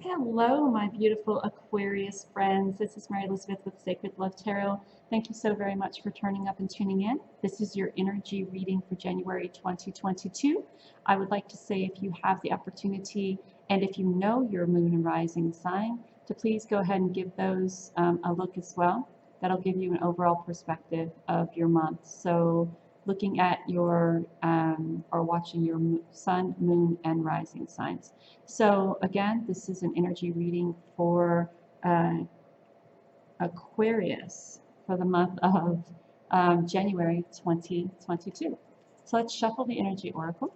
Hello, my beautiful Aquarius friends. This is Mary Elizabeth with Sacred Love Tarot. Thank you so very much for turning up and tuning in. This is your energy reading for January 2022. I would like to say, if you have the opportunity and if you know your moon and rising sign, to please go ahead and give those a look as well. That'll give you an overall perspective of your month. So looking at your or watching your sun, moon, and rising signs. So again, this is an energy reading for Aquarius for the month of January 2022. So let's shuffle the energy oracle.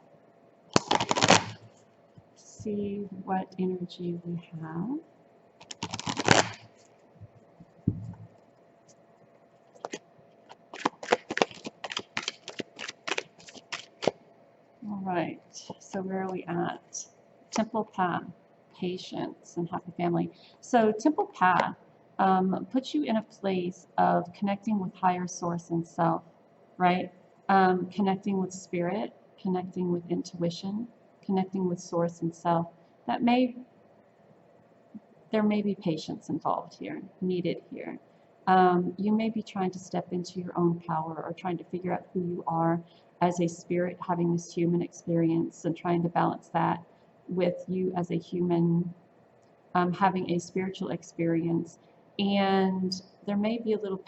See what energy we have. All right, so where are we at? Temple Path, patience, and happy family. So Temple Path puts you in a place of connecting with higher source and self, right? Connecting with spirit, connecting with intuition, connecting with source and self. There may be patience involved here, needed here. You may be trying to step into your own power or trying to figure out who you are as a spirit having this human experience and trying to balance that with you as a human having a spiritual experience. And there may be a little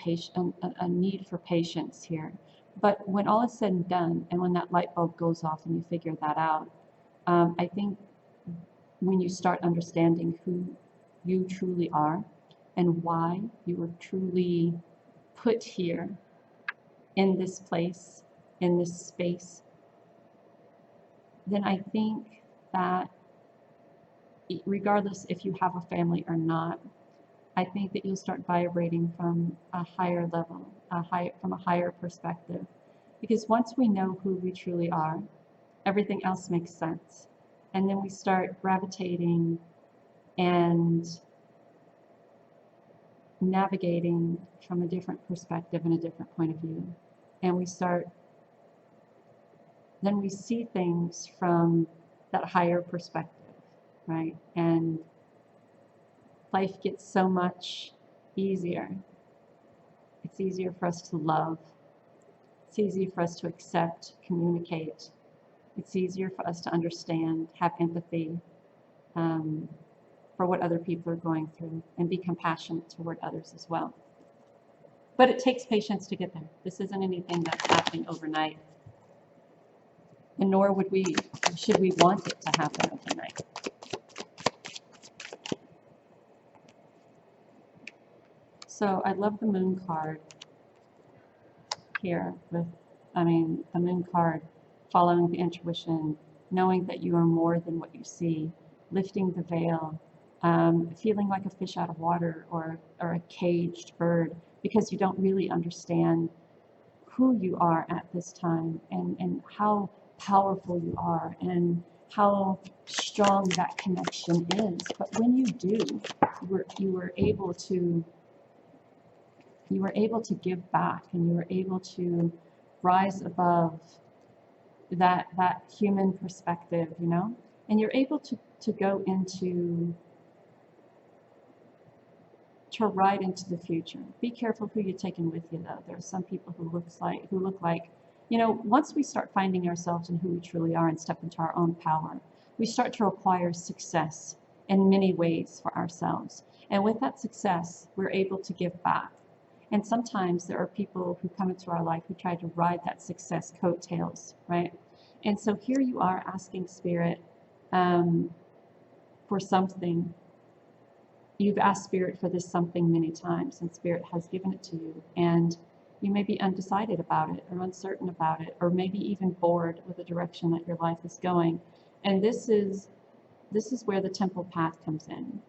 a need for patience here. But when all is said and done, and when that light bulb goes off and you figure that out, I think when you start understanding who you truly are and why you were truly put here in this place, in this space, then I think that regardless if you have a family or not, I think that you'll start vibrating from a higher level, from a higher perspective. Because once we know who we truly are, everything else makes sense. And then we start gravitating and navigating from a different perspective and a different point of view. And then we see things from that higher perspective, right? And life gets so much easier. It's easier for us to love. It's easier for us to accept, communicate. It's easier for us to understand, have empathy for what other people are going through, and be compassionate toward others as well. But it takes patience to get there. This isn't anything that's happening overnight. And nor should we want it to happen overnight. So I love the moon card here the moon card, following the intuition, knowing that you are more than what you see, lifting the veil, feeling like a fish out of water or a caged bird because you don't really understand who you are at this time and how powerful you are and how strong that connection is. But when you do, you were able to give back, and you were able to rise above that human perspective, you know, and you're able to go into ride into the future. Be careful who you're taking with you, though. There are some people who look like, you know, once we start finding ourselves and who we truly are and step into our own power, we start to acquire success in many ways for ourselves. And with that success, we're able to give back. And sometimes there are people who come into our life who try to ride that success coattails, right? And so here you are asking Spirit for something. You've asked Spirit for this something many times, and Spirit has given it to you. And you may be undecided about it, or uncertain about it, or maybe even bored with the direction that your life is going. And this is where the temple path comes in.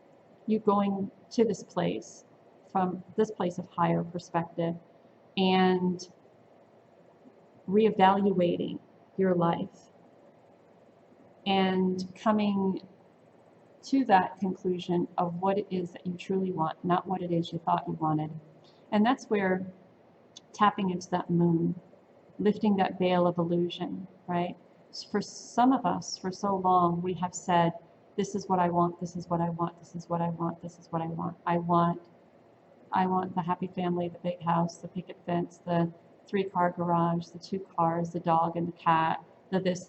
You going to this place, from this place of higher perspective, and reevaluating your life and coming to that conclusion of what it is that you truly want, not what it is you thought you wanted. And that's where tapping into that moon, lifting that veil of illusion, right? For some of us, for so long, we have said, This is what I want, this is what I want, this is what I want, this is what I want. I want the happy family, the big house, the picket fence, the 3-car garage, the 2 cars, the dog and the cat, the this,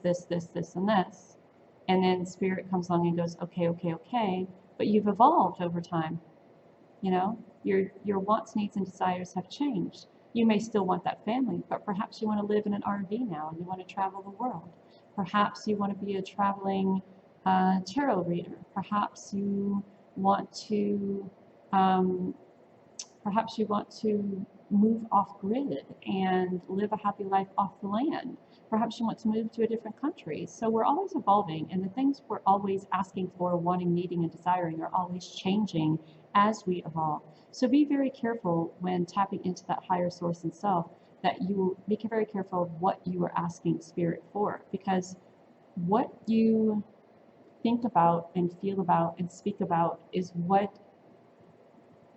and this. And then Spirit comes along and goes, okay, okay, okay, but you've evolved over time. You know, your wants, needs, and desires have changed. You may still want that family, but perhaps you want to live in an RV now and you want to travel the world. Perhaps you want to be a traveling tarot reader. Perhaps you want to move off grid and live a happy life off the land. Perhaps you want to move to a different country. So we're always evolving, and the things we're always asking for, wanting, needing, and desiring are always changing as we evolve. So be very careful when tapping into that higher source and self, that you be very careful of what you are asking Spirit for, because what you think about and feel about and speak about is what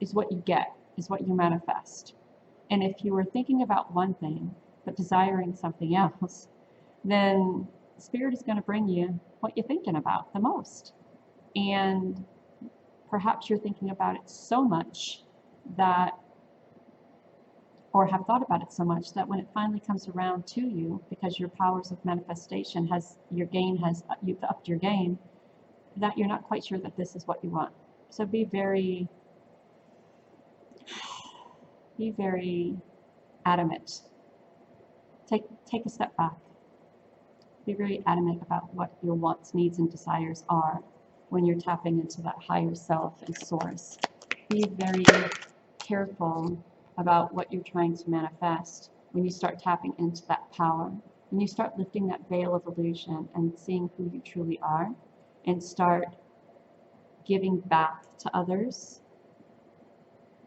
you get, is what you manifest. And if you are thinking about one thing but desiring something else, then Spirit is going to bring you what you're thinking about the most. And perhaps you're thinking about it so much that, or have thought about it so much that when it finally comes around to you, because your powers of manifestation you've upped your game, that you're not quite sure that this is what you want. So be very adamant. Take a step back. Be very adamant about what your wants, needs, and desires are when you're tapping into that higher self and source. Be very careful about what you're trying to manifest when you start tapping into that power. When you start lifting that veil of illusion and seeing who you truly are, and start giving back to others.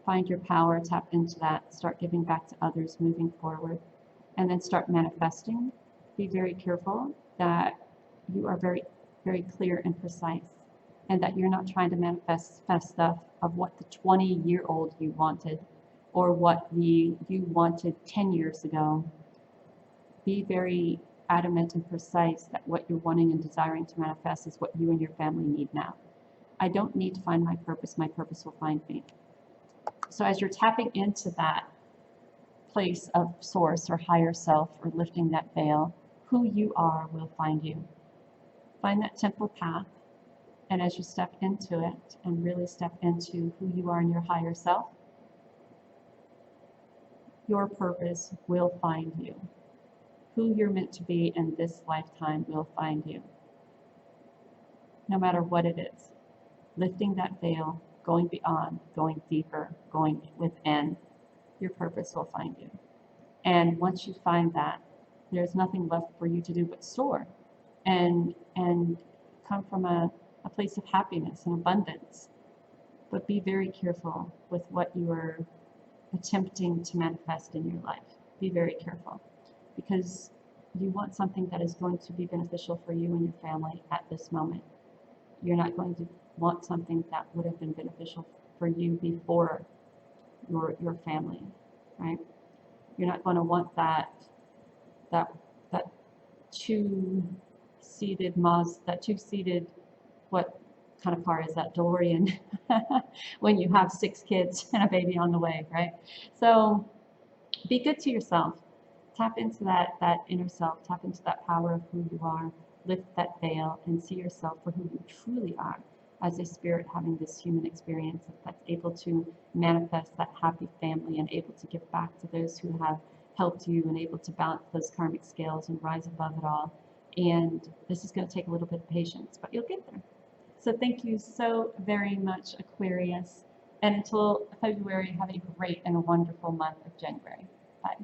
Find your power, tap into that, start giving back to others, moving forward, and then start manifesting. Be very careful that you are very, very clear and precise, and that you're not trying to manifest stuff of what the 20-year-old you wanted, or what you wanted 10 years ago. Be very adamant and precise that what you're wanting and desiring to manifest is what you and your family need now. I don't need to find my purpose will find me. So as you're tapping into that place of source or higher self, or lifting that veil, who you are will find you. Find that temple path, and as you step into it and really step into who you are in your higher self, your purpose will find you. Who you're meant to be in this lifetime will find you. No matter what it is. Lifting that veil, going beyond, going deeper, going within, your purpose will find you. And once you find that, there's nothing left for you to do but soar and come from a place of happiness and abundance. But be very careful with what you are attempting to manifest in your life. Be very careful, because you want something that is going to be beneficial for you and your family at this moment. You're not going to want something that would have been beneficial for you before your family, right? You're not going to want that two-seated what kind of car is that, DeLorean, when you have 6 kids and a baby on the way, right? So be good to yourself. Tap into that inner self, tap into that power of who you are, lift that veil, and see yourself for who you truly are, as a spirit having this human experience that's able to manifest that happy family and able to give back to those who have helped you, and able to balance those karmic scales and rise above it all. And this is going to take a little bit of patience, but you'll get there. So thank you so very much, Aquarius. And until February, have a great and a wonderful month of January. Bye.